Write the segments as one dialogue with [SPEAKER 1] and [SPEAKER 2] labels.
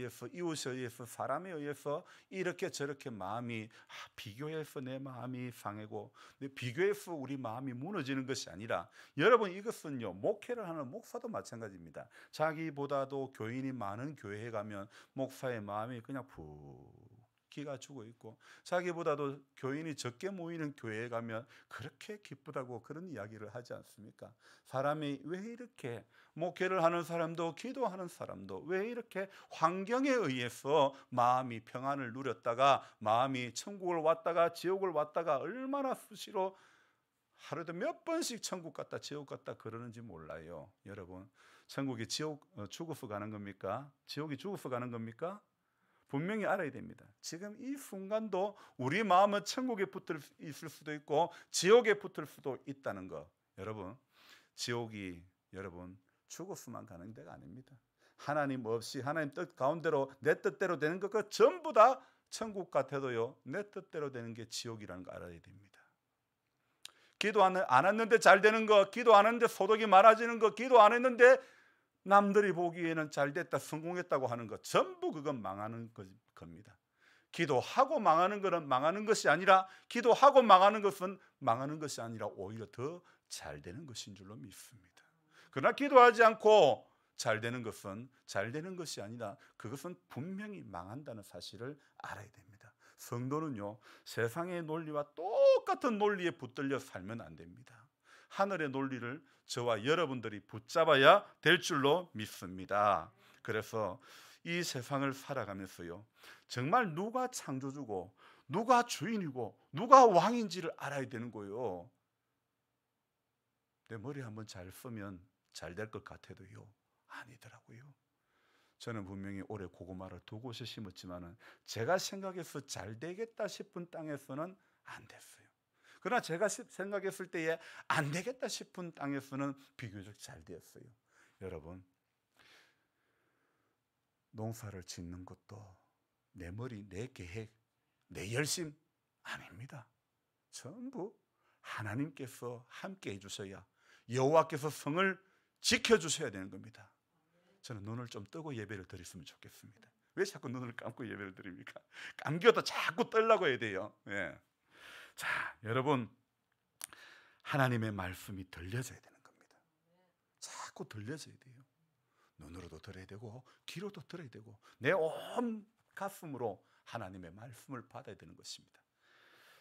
[SPEAKER 1] 의해서, 이웃에 의해서, 사람에 의해서 이렇게 저렇게 마음이 비교해서 내 마음이 상하고 비교해서 우리 마음이 무너지는 것이 아니라, 여러분 이것은요, 목회를 하는 목사도 마찬가지입니다. 자기보다도 교인이 많은 교회에 가면 목사의 마음이 그냥 푹 기가 죽어 있고, 자기보다도 교인이 적게 모이는 교회에 가면 그렇게 기쁘다고 그런 이야기를 하지 않습니까? 사람이 왜 이렇게, 목회를 하는 사람도 기도하는 사람도 왜 이렇게 환경에 의해서 마음이 평안을 누렸다가 마음이 천국을 왔다가 지옥을 왔다가 얼마나 수시로 하루도 몇 번씩 천국 갔다 지옥 갔다 그러는지 몰라요. 여러분, 천국이 죽어서 가는 겁니까? 지옥이 죽어서 가는 겁니까? 분명히 알아야 됩니다. 지금 이 순간도 우리 마음은 천국에 붙을 있을 수도 있고 지옥에 붙을 수도 있다는 거. 여러분, 지옥이 여러분 죽었으면 가는 데가 아닙니다. 하나님 없이 하나님 뜻 가운데로 내 뜻대로 되는 것과 전부 다 천국 같아도요, 내 뜻대로 되는 게 지옥이라는 거 알아야 됩니다. 기도 안 했는데 잘 되는 거, 기도 안 했는데 소득이 많아지는 거, 기도 안 했는데 남들이 보기에는 잘 됐다, 성공했다고 하는 것, 전부 그건 망하는 겁니다. 기도하고 망하는 것은 망하는 것이 아니라, 기도하고 망하는 것은 망하는 것이 아니라 오히려 더 잘 되는 것인 줄로 믿습니다. 그러나 기도하지 않고 잘 되는 것은 잘 되는 것이 아니라 그것은 분명히 망한다는 사실을 알아야 됩니다. 성도는요, 세상의 논리와 똑같은 논리에 붙들려 살면 안 됩니다. 하늘의 논리를 저와 여러분들이 붙잡아야 될 줄로 믿습니다. 그래서 이 세상을 살아가면서요, 정말 누가 창조주고 누가 주인이고 누가 왕인지를 알아야 되는 거예요. 내 머리 한번 잘 쓰면 잘 될 것 같아도요, 아니더라고요. 저는 분명히 올해 고구마를 두 곳에 심었지만은 제가 생각해서 잘 되겠다 싶은 땅에서는 안 됐어요. 그러나 제가 생각했을 때에 안 되겠다 싶은 땅에서는 비교적 잘 되었어요. 여러분, 농사를 짓는 것도 내 머리, 내 계획, 내 열심 아닙니다. 전부 하나님께서 함께 해주셔야, 여호와께서 성을 지켜주셔야 되는 겁니다. 저는 눈을 좀 뜨고 예배를 드렸으면 좋겠습니다. 왜 자꾸 눈을 감고 예배를 드립니까? 감겨도 자꾸 떨라고 해야 돼요. 예. 자, 여러분, 하나님의 말씀이 들려져야 되는 겁니다. 자꾸 들려져야 돼요. 눈으로도 들어야 되고 귀로도 들어야 되고 내 온 가슴으로 하나님의 말씀을 받아야 되는 것입니다.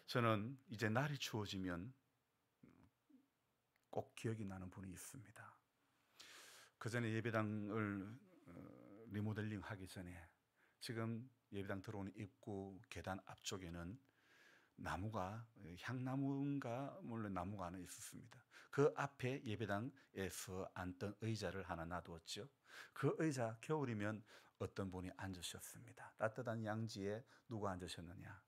[SPEAKER 1] 저는 이제 날이 추워지면 꼭 기억이 나는 분이 있습니다. 그 전에 예배당을 리모델링 하기 전에 지금 예배당 들어오는 입구 계단 앞쪽에는 나무가, 향나무인가 물론 나무가 하나 있었습니다. 그 앞에 예배당에서 앉던 의자를 하나 놔두었죠. 그 의자 겨울이면 어떤 분이 앉으셨습니다. 따뜻한 양지에 누가 앉으셨느냐,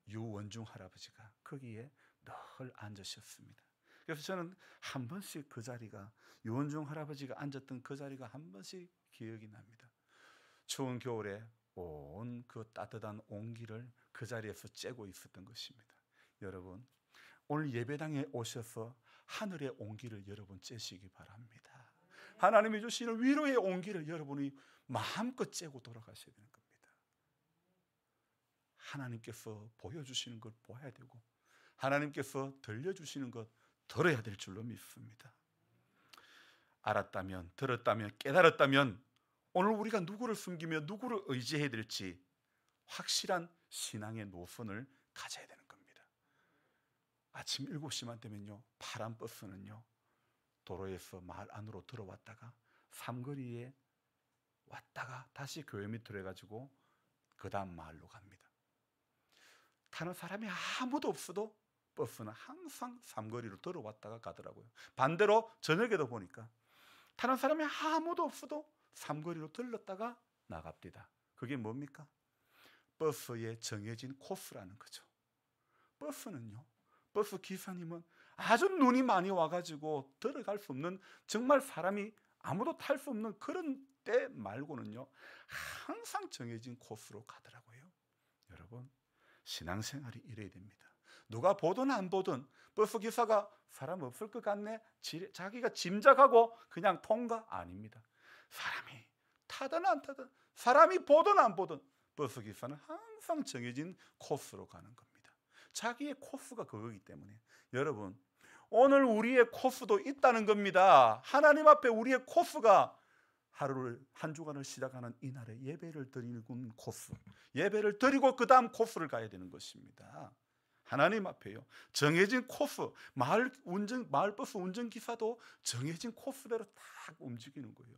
[SPEAKER 1] 유원중 할아버지가 거기에 늘 앉으셨습니다. 그래서 저는 한 번씩 그 자리가, 유원중 할아버지가 앉았던 그 자리가 한 번씩 기억이 납니다. 추운 겨울에 온 그 따뜻한 온기를 그 자리에서 쬐고 있었던 것입니다. 여러분, 오늘 예배당에 오셔서 하늘의 온기를 여러분 쬐시기 바랍니다. 하나님이 주시는 위로의 온기를 여러분이 마음껏 쬐고 돌아가셔야 되는 겁니다. 하나님께서 보여주시는 걸 보아야 되고 하나님께서 들려주시는 것 들어야 될 줄로 믿습니다. 알았다면, 들었다면, 깨달았다면 오늘 우리가 누구를 숨기며 누구를 의지해야 될지 확실한 신앙의 노선을 가져야 되는 겁니다. 아침 7시만 되면요, 파란 버스는요, 도로에서 마을 안으로 들어왔다가 삼거리에 왔다가 다시 교회 밑으로 해가지고 그 다음 마을로 갑니다. 타는 사람이 아무도 없어도 버스는 항상 삼거리로 들어왔다가 가더라고요. 반대로 저녁에도 보니까 타는 사람이 아무도 없어도 삼거리로 들렀다가 나갑니다. 그게 뭡니까? 버스에 정해진 코스라는 거죠. 버스는요, 버스 기사님은 아주 눈이 많이 와가지고 들어갈 수 없는, 정말 사람이 아무도 탈 수 없는 그런 때 말고는요 항상 정해진 코스로 가더라고요. 여러분, 신앙생활이 이래야 됩니다. 누가 보든 안 보든 버스 기사가 사람 없을 것 같네, 자기가 짐작하고 그냥 통과? 아닙니다. 사람이 타든 안 타든, 사람이 보든 안 보든 버스 기사는 항상 정해진 코스로 가는 겁니다. 자기의 코스가 그거기 때문에 여러분, 오늘 우리의 코스도 있다는 겁니다. 하나님 앞에 우리의 코스가 하루를, 한 주간을 시작하는 이날에 예배를 드리는 코스, 예배를 드리고 그 다음 코스를 가야 되는 것입니다. 하나님 앞에요, 정해진 코스, 마을버스 운전기사도 정해진 코스대로 딱 움직이는 거예요.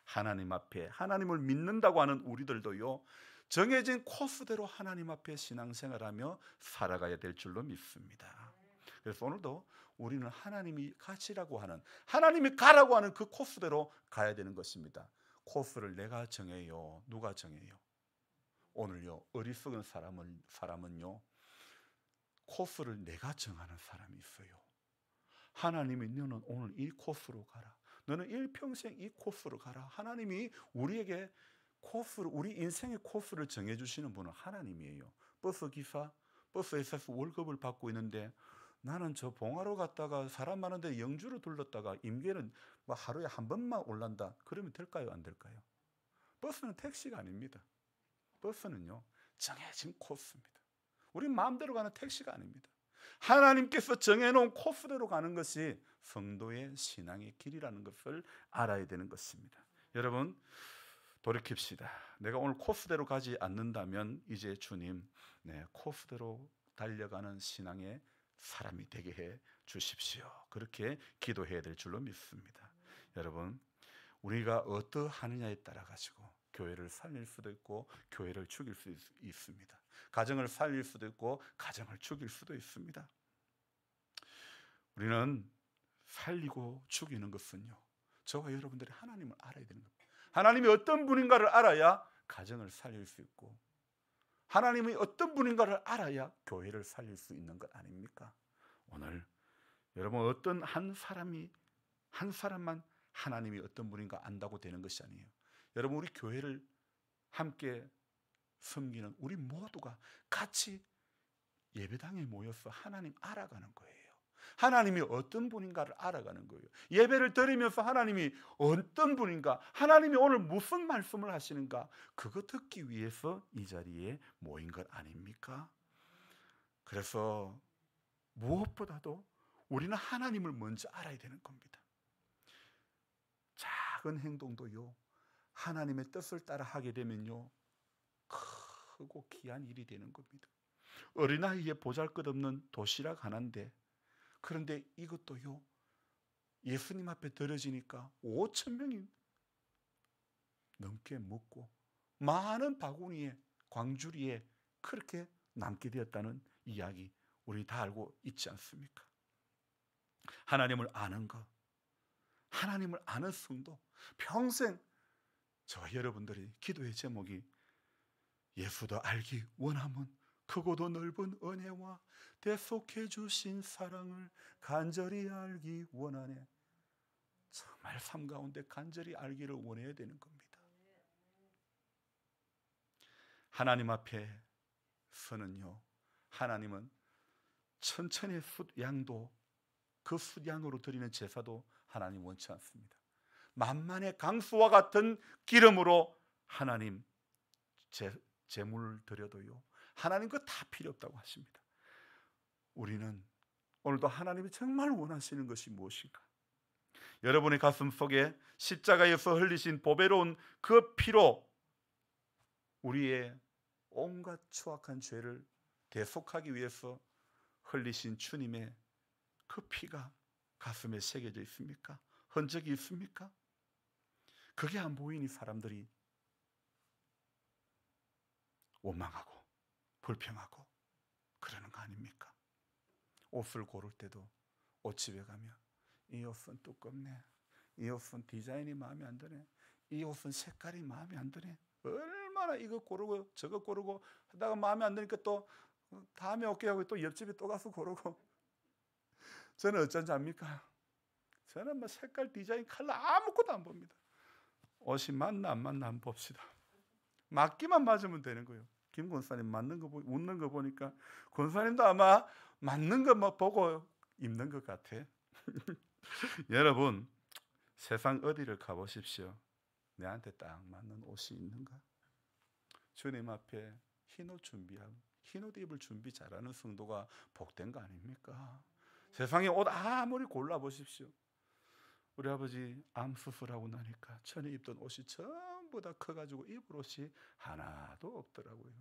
[SPEAKER 1] 하나님 앞에, 하나님을 믿는다고 하는 우리들도요, 정해진 코스대로 하나님 앞에 신앙생활하며 살아가야 될 줄로 믿습니다. 그래서 오늘도 우리는 하나님이 가시라고 하는, 하나님이 가라고 하는 그 코스대로 가야 되는 것입니다. 코스를 내가 정해요? 누가 정해요? 오늘요, 어리석은 사람은요, 코스를 내가 정하는 사람이 있어요. 하나님이 너는 오늘 이 코스로 가라, 너는 일평생 이 코스로 가라. 하나님이 우리에게 코스를, 우리 인생의 코스를 정해주시는 분은 하나님이에요. 버스기사, 버스에서 월급을 받고 있는데 나는 저 봉화로 갔다가 사람 많은데 영주로 들렀다가 임계는 뭐 하루에 한 번만 올란다, 그러면 될까요? 안 될까요? 버스는 택시가 아닙니다. 버스는요, 정해진 코스입니다. 우리 마음대로 가는 택시가 아닙니다. 하나님께서 정해놓은 코스대로 가는 것이 성도의 신앙의 길이라는 것을 알아야 되는 것입니다. 여러분, 돌이킵시다. 내가 오늘 코스대로 가지 않는다면 이제 주님, 코스대로 달려가는 신앙의 사람이 되게 해 주십시오. 그렇게 기도해야 될 줄로 믿습니다. 여러분, 우리가 어떠하느냐에 따라 가지고 교회를 살릴 수도 있고 교회를 죽일 수 있습니다. 가정을 살릴 수도 있고 가정을 죽일 수도 있습니다. 우리는 살리고 죽이는 것은요, 저와 여러분들이 하나님을 알아야 되는 겁니다. 하나님이 어떤 분인가를 알아야 가정을 살릴 수 있고, 하나님이 어떤 분인가를 알아야 교회를 살릴 수 있는 것 아닙니까? 오늘 여러분, 어떤 한 사람만 하나님이 어떤 분인가 안다고 되는 것이 아니에요. 여러분, 우리 교회를 함께 섬기는 우리 모두가 같이 예배당에 모여서 하나님 알아가는 거예요. 하나님이 어떤 분인가를 알아가는 거예요. 예배를 드리면서 하나님이 어떤 분인가, 하나님이 오늘 무슨 말씀을 하시는가, 그거 듣기 위해서 이 자리에 모인 것 아닙니까? 그래서 무엇보다도 우리는 하나님을 먼저 알아야 되는 겁니다. 작은 행동도요, 하나님의 뜻을 따라 하게 되면요, 크고 귀한 일이 되는 겁니다. 어린아이에 보잘것없는 도시락 하나인데, 그런데 이것도요, 예수님 앞에 드려지니까 5,000명이 넘게 먹고 많은 바구니에, 광주리에 그렇게 남게 되었다는 이야기, 우리 다 알고 있지 않습니까? 하나님을 아는 것, 하나님을 아는 성도, 평생 저와 여러분들이 기도의 제목이 예수도 알기 원함은 크고도 넓은 은혜와 대속해 주신 사랑을 간절히 알기 원하네. 정말 삶 가운데 간절히 알기를 원해야 되는 겁니다. 하나님 앞에 서는요, 하나님은 천천의 숫양도, 그 숫양으로 드리는 제사도 하나님 원치 않습니다. 만만의 강수와 같은 기름으로 하나님 제물을 드려도요, 하나님 그거 다 필요 없다고 하십니다. 우리는 오늘도 하나님이 정말 원하시는 것이 무엇인가? 여러분의 가슴 속에 십자가에서 흘리신 보배로운 그 피로 우리의 온갖 추악한 죄를 대속하기 위해서 흘리신 주님의 그 피가 가슴에 새겨져 있습니까? 흔적이 있습니까? 그게 안 보이니 사람들이 원망하고 불평하고 그러는 거 아닙니까? 옷을 고를 때도 옷집에 가면 이 옷은 두껍네, 이 옷은 디자인이 마음에 안 드네, 이 옷은 색깔이 마음에 안 드네, 얼마나 이거 고르고 저거 고르고 하다가 마음에 안 드니까 또 다음에 올게 하고 또 옆집에 또 가서 고르고. 저는 어쩐지 압니까? 저는 뭐 색깔, 디자인, 컬러 아무것도 안 봅니다. 옷이 맞나 안 맞나 한번 봅시다. 맞기만 맞으면 되는 거예요. 김 권사님 맞는 거 웃는 거 보니까 권사님도 아마 맞는 것만 보고 입는 것 같아. 여러분, 세상 어디를 가보십시오. 내한테 딱 맞는 옷이 있는가? 주님 앞에 흰옷 준비하고 흰옷 입을 준비 잘하는 성도가 복된 거 아닙니까? 세상에 옷 아무리 골라보십시오. 우리 아버지 암 수술하고 나니까 전에 입던 옷이 전부 다 커가지고 입을 옷이 하나도 없더라고요.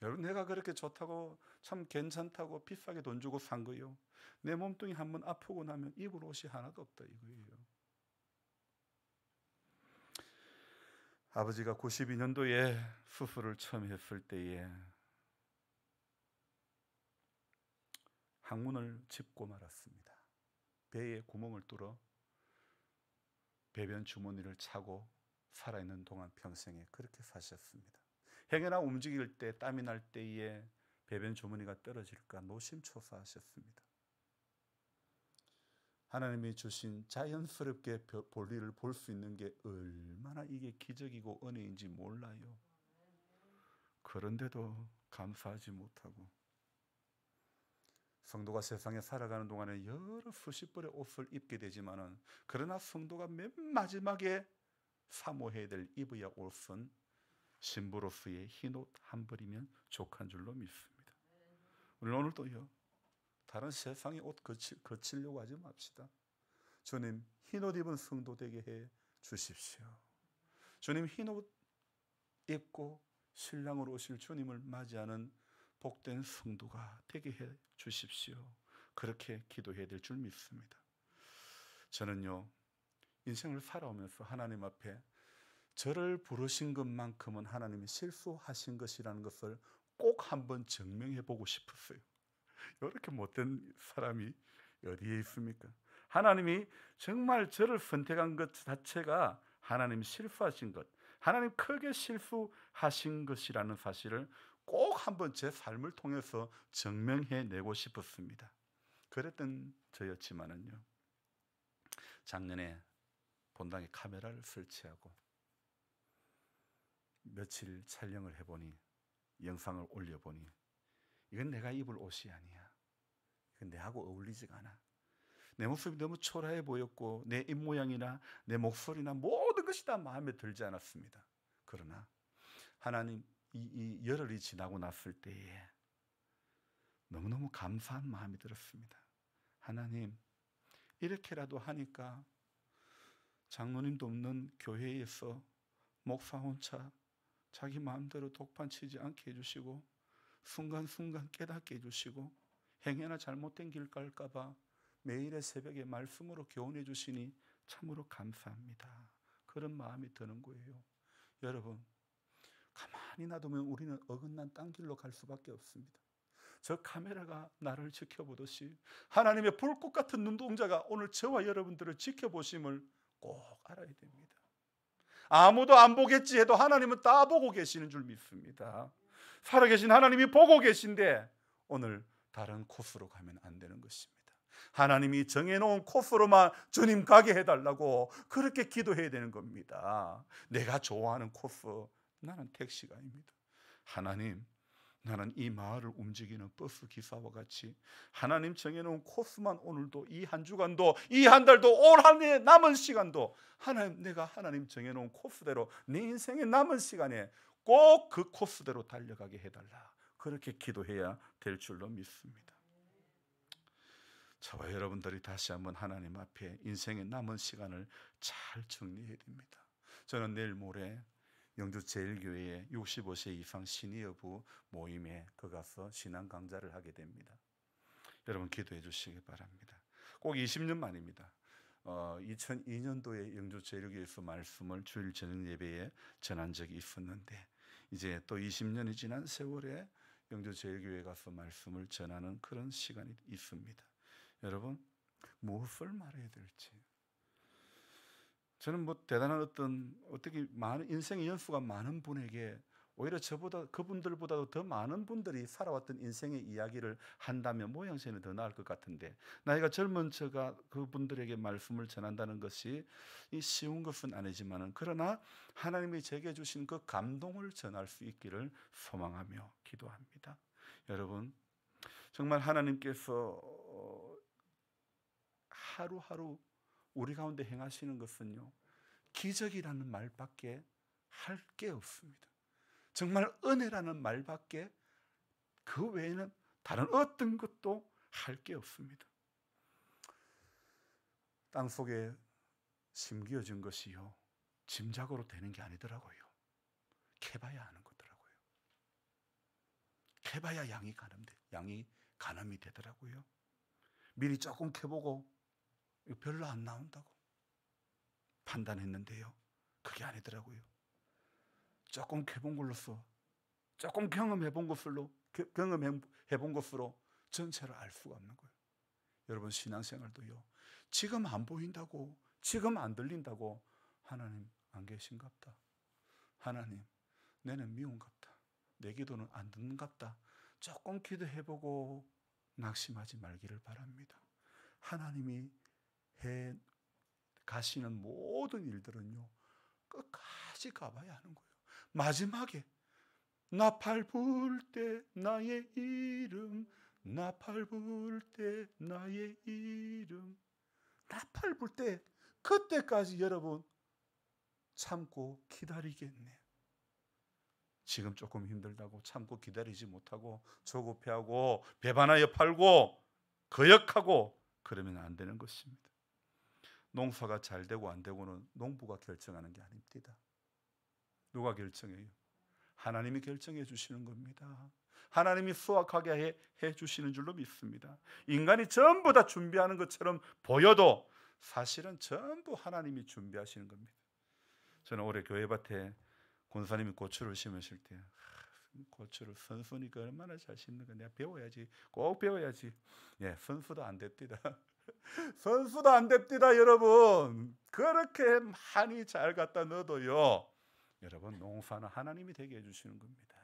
[SPEAKER 1] 여러분, 내가 그렇게 좋다고 참 괜찮다고 비싸게 돈 주고 산 거요, 내 몸뚱이 한번 아프고 나면 입을 옷이 하나도 없다 이거예요. 아버지가 92년도에 수술을 처음 했을 때에 항문을 짚고 말았습니다. 배에 구멍을 뚫어 배변 주머니를 차고 살아있는 동안 평생에 그렇게 사셨습니다. 행여나 움직일 때 땀이 날 때에 배변 주머니가 떨어질까 노심초사하셨습니다. 하나님이 주신 자연스럽게 볼일을 볼 수 있는 게 얼마나 이게 기적이고 은혜인지 몰라요. 그런데도 감사하지 못하고 성도가 세상에 살아가는 동안에 여러 수십 벌의 옷을 입게 되지만은, 그러나 성도가 맨 마지막에 사모해야 될 입어야 옷은 신부로서의 흰옷 한 벌이면 족한 줄로 믿습니다. 우리는 오늘도요, 다른 세상의 옷 거치려고 하지 맙시다. 주님, 흰옷 입은 성도 되게 해 주십시오. 주님, 흰옷 입고 신랑으로 오실 주님을 맞이하는 복된 성도가 되게 해 주십시오. 그렇게 기도해야 될 줄 믿습니다. 저는요, 인생을 살아오면서 하나님 앞에 저를 부르신 것만큼은 하나님이 실수하신 것이라는 것을 꼭 한번 증명해 보고 싶었어요. 이렇게 못된 사람이 어디에 있습니까? 하나님이 정말 저를 선택한 것 자체가 하나님이 실수하신 것, 하나님 크게 실수하신 것이라는 사실을 꼭 한번 제 삶을 통해서 증명해 내고 싶었습니다. 그랬던 저였지만은요, 작년에 본당에 카메라를 설치하고 며칠 촬영을 해보니, 영상을 올려보니, 이건 내가 입을 옷이 아니야. 이건 내하고 어울리지가 않아. 내 모습이 너무 초라해 보였고 내 입모양이나 내 목소리나 모든 것이 다 마음에 들지 않았습니다. 그러나 하나님, 이 열흘이 지나고 났을 때에 너무너무 감사한 마음이 들었습니다. 하나님, 이렇게라도 하니까 장로님도 없는 교회에서 목사 혼자 자기 마음대로 독판 치지 않게 해주시고, 순간순간 깨닫게 해주시고, 행여나 잘못된 길 갈까봐 매일의 새벽에 말씀으로 교훈해 주시니 참으로 감사합니다. 그런 마음이 드는 거예요. 여러분, 가만히 놔두면 우리는 어긋난 딴 길로 갈 수밖에 없습니다. 저 카메라가 나를 지켜보듯이 하나님의 불꽃 같은 눈동자가 오늘 저와 여러분들을 지켜보심을 꼭 알아야 됩니다. 아무도 안 보겠지 해도 하나님은 다 보고 계시는 줄 믿습니다. 살아계신 하나님이 보고 계신데 오늘 다른 코스로 가면 안 되는 것입니다. 하나님이 정해놓은 코스로만 주님 가게 해달라고 그렇게 기도해야 되는 겁니다. 내가 좋아하는 코스, 나는 택시가 아닙니다. 하나님, 나는 이 마을을 움직이는 버스 기사와 같이 하나님 정해놓은 코스만 오늘도, 이 한 주간도, 이 한 달도, 올 한 해 남은 시간도 하나님, 내가 하나님 정해놓은 코스대로 내 인생의 남은 시간에 꼭 그 코스대로 달려가게 해달라. 그렇게 기도해야 될 줄로 믿습니다. 저와 여러분들이 다시 한번 하나님 앞에 인생의 남은 시간을 잘 정리해야 됩니다. 저는 내일 모레 영주 제일교회의 65세 이상 시니어부 모임에 가서 신앙 강좌를 하게 됩니다. 여러분 기도해 주시기 바랍니다. 꼭 20년 만입니다. 2002년도에 영주 제일교회에서 말씀을 주일 저녁 예배에 전한 적이 있었는데, 이제 또 20년이 지난 세월에 영주 제일교회에 가서 말씀을 전하는 그런 시간이 있습니다. 여러분, 무엇을 말해야 될지, 저는 대단한 어떻게 많은 인생의 연수가 많은 분에게 오히려 그분들보다도 더 많은 분들이 살아왔던 인생의 이야기를 한다면 모양새는 더 나을 것 같은데, 나이가 젊은 제가 그분들에게 말씀을 전한다는 것이 쉬운 것은 아니지만은, 그러나 하나님이 제게 주신 그 감동을 전할 수 있기를 소망하며 기도합니다. 여러분, 정말 하나님께서 하루하루 우리 가운데 행하시는 것은요, 기적이라는 말밖에 할 게 없습니다. 정말 은혜라는 말밖에 그 외에는 다른 어떤 것도 할 게 없습니다. 땅속에 심겨진 것이요 짐작으로 되는 게 아니더라고요. 캐봐야 하는 거더라고요. 캐봐야 양이 가늠이 되더라고요. 미리 조금 캐보고 별로 안 나온다고 판단했는데요, 그게 아니더라고요. 조금 캐본 걸로써, 조금 경험해본 것으로 전체를 알 수가 없는 거예요. 여러분, 신앙생활도요, 지금 안 보인다고, 지금 안 들린다고 하나님 안 계신갑다, 하나님 내는 미운갑다, 내 기도는 안 듣는갑다, 조금 기도해보고 낙심하지 말기를 바랍니다. 하나님이 해 가시는 모든 일들은요, 끝까지 가봐야 하는 거예요. 마지막에 나팔 불 때 나의 이름, 나팔 불 때 나의 이름, 나팔 불 때 그때까지 여러분 참고 기다리겠네. 지금 조금 힘들다고 참고 기다리지 못하고 조급해하고 배반하여 팔고 거역하고 그러면 안 되는 것입니다. 농사가 잘 되고 안 되고는 농부가 결정하는 게 아닙니다. 누가 결정해요? 하나님이 결정해 주시는 겁니다. 하나님이 수확하게 해 주시는 줄로 믿습니다. 인간이 전부 다 준비하는 것처럼 보여도 사실은 전부 하나님이 준비하시는 겁니다. 저는 올해 교회밭에 권사님이 고추를 심으실 때 고추를 선수니까 얼마나 잘 심는가, 내가 배워야지, 꼭 배워야지. 예, 선수도 안 됩니다. 선수도 안 됩니다. 여러분, 그렇게 많이 잘 갖다 넣어도요, 여러분, 농사는 하나님이 되게 해주시는 겁니다.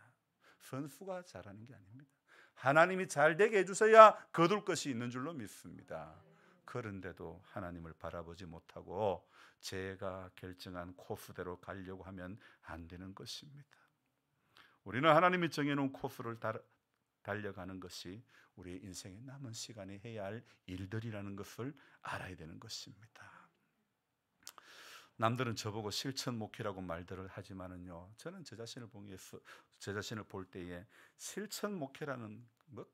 [SPEAKER 1] 선수가 잘하는 게 아닙니다. 하나님이 잘 되게 해주셔야 거둘 것이 있는 줄로 믿습니다. 그런데도 하나님을 바라보지 못하고 제가 결정한 코스대로 가려고 하면 안 되는 것입니다. 우리는 하나님이 정해놓은 코스를 달려가는 것이 우리의 인생의 남은 시간에 해야 할 일들이라는 것을 알아야 되는 것입니다. 남들은 저보고 실천 목회라고 말들을 하지만은요, 저는 제 자신을 볼 때에 실천 목회라는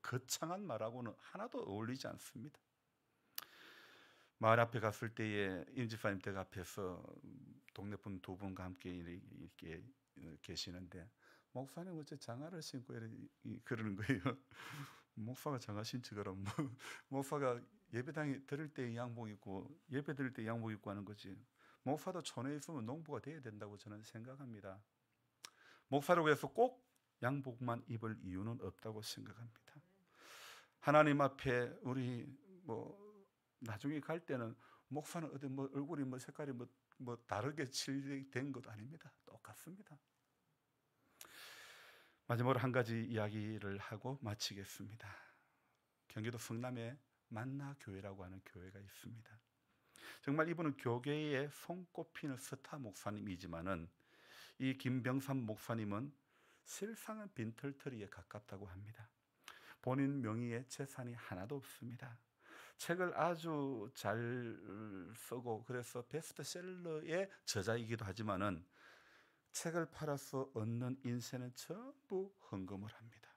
[SPEAKER 1] 거창한 말하고는 하나도 어울리지 않습니다. 마을 앞에 갔을 때에 임집사님 댁 앞에서 동네 분 두 분과 함께 이렇게 계시는데, 목사님 어째 장화를 신고 그러는 거예요. 목사가 장화 신지 그럼 목사가 예배당에 들을 때 양복 입고 예배 드릴 때 양복 입고 하는 거지. 목사도 촌에 있으면 농부가 돼야 된다고 저는 생각합니다. 목사라고 해서 꼭 양복만 입을 이유는 없다고 생각합니다. 하나님 앞에 우리 나중에 갈 때는 목사는 어디 얼굴이 색깔이 다르게 칠된 것도 아닙니다. 똑같습니다. 마지막으로 한 가지 이야기를 하고 마치겠습니다. 경기도 성남에 만나교회라고 하는 교회가 있습니다. 정말 이분은 교계에 손꼽히는 스타 목사님이지만은 이 김병삼 목사님은 실상은 빈털터리에 가깝다고 합니다. 본인 명의의 재산이 하나도 없습니다. 책을 아주 잘 쓰고 그래서 베스트셀러의 저자이기도 하지만은 책을 팔아서 얻는 인세는 전부 헌금을 합니다.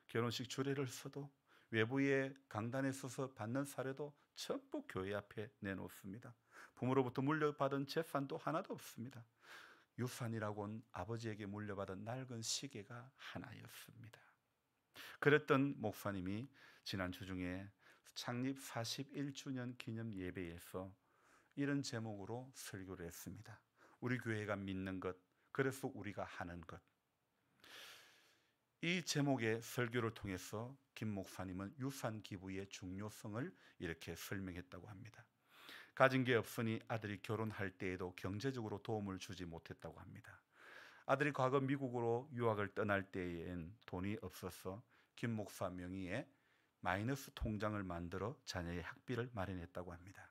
[SPEAKER 1] 결혼식 주례를 써도 외부의 강단에 서서 받는 사례도 전부 교회 앞에 내놓습니다. 부모로부터 물려받은 재산도 하나도 없습니다. 유산이라고는 아버지에게 물려받은 낡은 시계가 하나였습니다. 그랬던 목사님이 지난 주중에 창립 41주년 기념 예배에서 이런 제목으로 설교를 했습니다. 우리 교회가 믿는 것, 그래서 우리가 하는 것. 이 제목의 설교를 통해서 김 목사님은 유산 기부의 중요성을 이렇게 설명했다고 합니다. 가진 게 없으니 아들이 결혼할 때에도 경제적으로 도움을 주지 못했다고 합니다. 아들이 과거 미국으로 유학을 떠날 때엔 돈이 없어서 김 목사 명의의 마이너스 통장을 만들어 자녀의 학비를 마련했다고 합니다.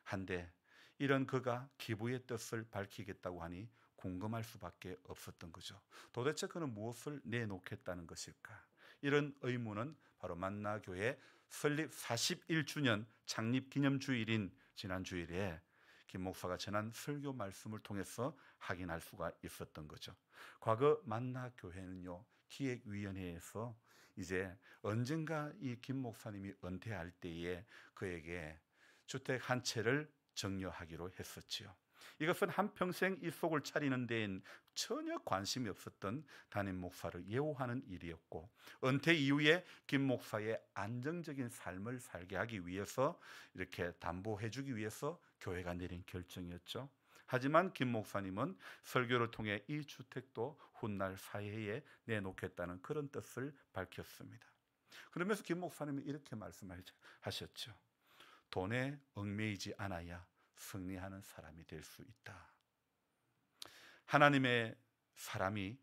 [SPEAKER 1] 한데 이런 그가 기부의 뜻을 밝히겠다고 하니 궁금할 수밖에 없었던 거죠. 도대체 그는 무엇을 내놓겠다는 것일까? 이런 의문은 바로 만나교회 설립 41주년 창립 기념주일인 지난 주일에 김 목사가 전한 설교 말씀을 통해서 확인할 수가 있었던 거죠. 과거 만나 교회는요, 기획위원회에서 이제 언젠가 이 김 목사님이 은퇴할 때에 그에게 주택 한 채를 증여하기로 했었지요. 이것은 한평생 이 속을 차리는 데엔 전혀 관심이 없었던 담임 목사를 예우하는 일이었고, 은퇴 이후에 김 목사의 안정적인 삶을 살게 하기 위해서, 이렇게 담보해 주기 위해서 교회가 내린 결정이었죠. 하지만 김 목사님은 설교를 통해 이 주택도 훗날 사회에 내놓겠다는 그런 뜻을 밝혔습니다. 그러면서 김 목사님은 이렇게 말씀하셨죠. 돈에 얽매이지 않아야 승리하는 사람이 될 수 있다. 하나님의 사람이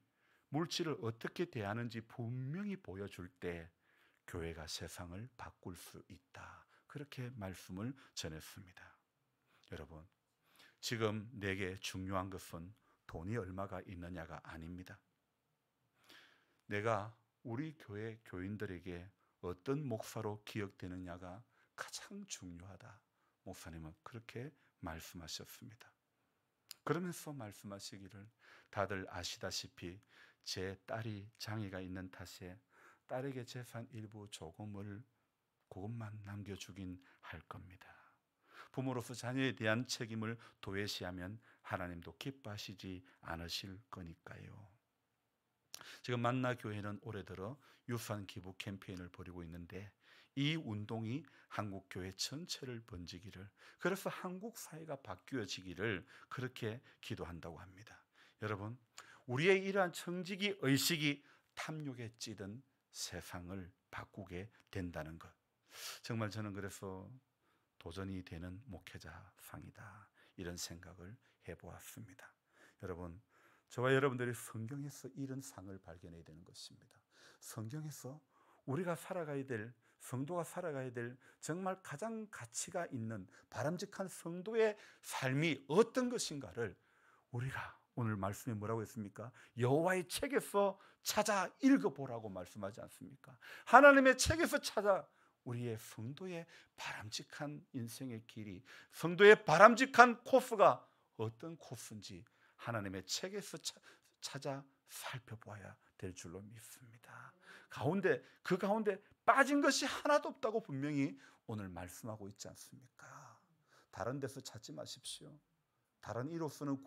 [SPEAKER 1] 물질을 어떻게 대하는지 분명히 보여줄 때 교회가 세상을 바꿀 수 있다. 그렇게 말씀을 전했습니다. 여러분, 지금 내게 중요한 것은 돈이 얼마가 있느냐가 아닙니다. 내가 우리 교회 교인들에게 어떤 목사로 기억되느냐가 가장 중요하다. 목사님은 그렇게 말씀하셨습니다. 그러면서 말씀하시기를, 다들 아시다시피 제 딸이 장애가 있는 탓에 딸에게 재산 일부 그것만 남겨주긴 할 겁니다. 부모로서 자녀에 대한 책임을 도외시하면 하나님도 기뻐하시지 않으실 거니까요. 지금 만나교회는 올해 들어 유산 기부 캠페인을 벌이고 있는데, 이 운동이 한국 교회 전체를 번지기를, 그래서 한국 사회가 바뀌어지기를 그렇게 기도한다고 합니다. 여러분, 우리의 이러한 청지기 의식이 탐욕에 찌든 세상을 바꾸게 된다는 것, 정말 저는 그래서 도전이 되는 목회자상이다, 이런 생각을 해보았습니다. 여러분, 저와 여러분들이 성경에서 이런 상을 발견해야 되는 것입니다. 성경에서 우리가 살아가야 될, 성도가 살아가야 될 정말 가장 가치가 있는 바람직한 성도의 삶이 어떤 것인가를 우리가, 오늘 말씀에 뭐라고 했습니까? 여호와의 책에서 찾아 읽어보라고 말씀하지 않습니까? 하나님의 책에서 찾아 우리의 성도의 바람직한 인생의 길이, 성도의 바람직한 코스가 어떤 코스인지 하나님의 책에서 찾아 살펴보아야 될 줄로 믿습니다. 그 가운데 빠진 것이 하나도 없다고 분명히 오늘 말씀하고 있지 않습니까? 다른 데서 찾지 마십시오. 다른 이로서는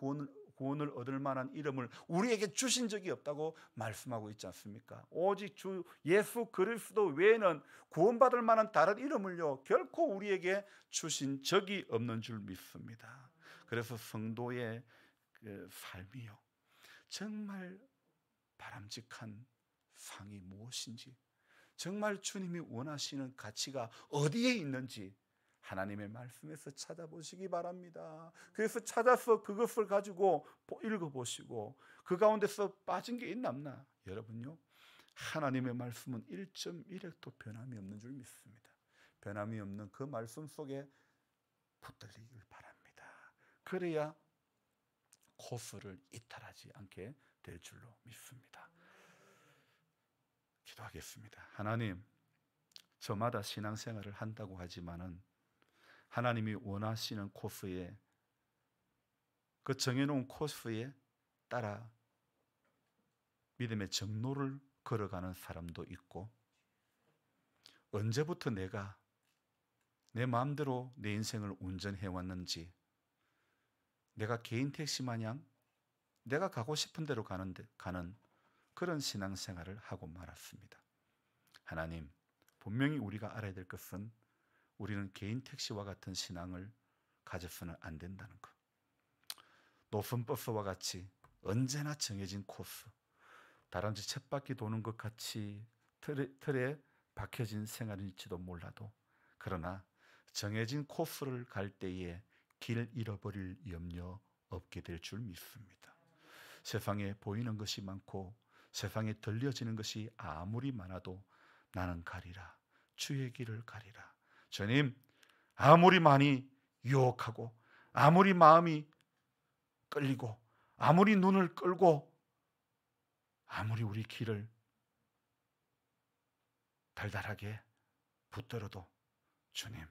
[SPEAKER 1] 구원을 얻을 만한 이름을 우리에게 주신 적이 없다고 말씀하고 있지 않습니까? 오직 주 예수 그리스도 외에는 구원받을 만한 다른 이름을요, 결코 우리에게 주신 적이 없는 줄 믿습니다. 그래서 성도의 삶이요, 정말 바람직한 상이 무엇인지, 정말 주님이 원하시는 가치가 어디에 있는지 하나님의 말씀에서 찾아보시기 바랍니다. 그래서 찾아서 그것을 가지고 읽어보시고, 그 가운데서 빠진 게 있나 없나, 여러분요, 하나님의 말씀은 1.1획도 변함이 없는 줄 믿습니다. 변함이 없는 그 말씀 속에 붙들리길 바랍니다. 그래야 코스를 이탈하지 않게 될 줄로 믿습니다. 기도하겠습니다. 하나님, 저마다 신앙생활을 한다고 하지만은 하나님이 원하시는 코스에, 그 정해놓은 코스에 따라 믿음의 정로를 걸어가는 사람도 있고, 언제부터 내가 내 마음대로 내 인생을 운전해왔는지, 내가 개인 택시 마냥 내가 가고 싶은 대로 가는 그런 신앙생활을 하고 말았습니다. 하나님, 분명히 우리가 알아야 될 것은 우리는 개인 택시와 같은 신앙을 가져서는 안 된다는 것. 노선버스와 같이 언제나 정해진 코스, 다람쥐 쳇바퀴 도는 것 같이 틀에 박혀진 생활일지도 몰라도, 그러나 정해진 코스를 갈 때에 길 잃어버릴 염려 없게 될 줄 믿습니다. 세상에 보이는 것이 많고 세상에 들려지는 것이 아무리 많아도 나는 가리라, 주의 길을 가리라. 주님, 아무리 많이 유혹하고 아무리 마음이 끌리고 아무리 눈을 끌고 아무리 우리 길을 달달하게 붙들어도 주님,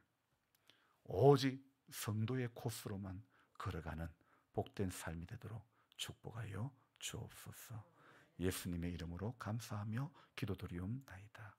[SPEAKER 1] 오직 성도의 코스로만 걸어가는 복된 삶이 되도록 축복하여 주옵소서. 예수님의 이름으로 감사하며 기도드리옵나이다.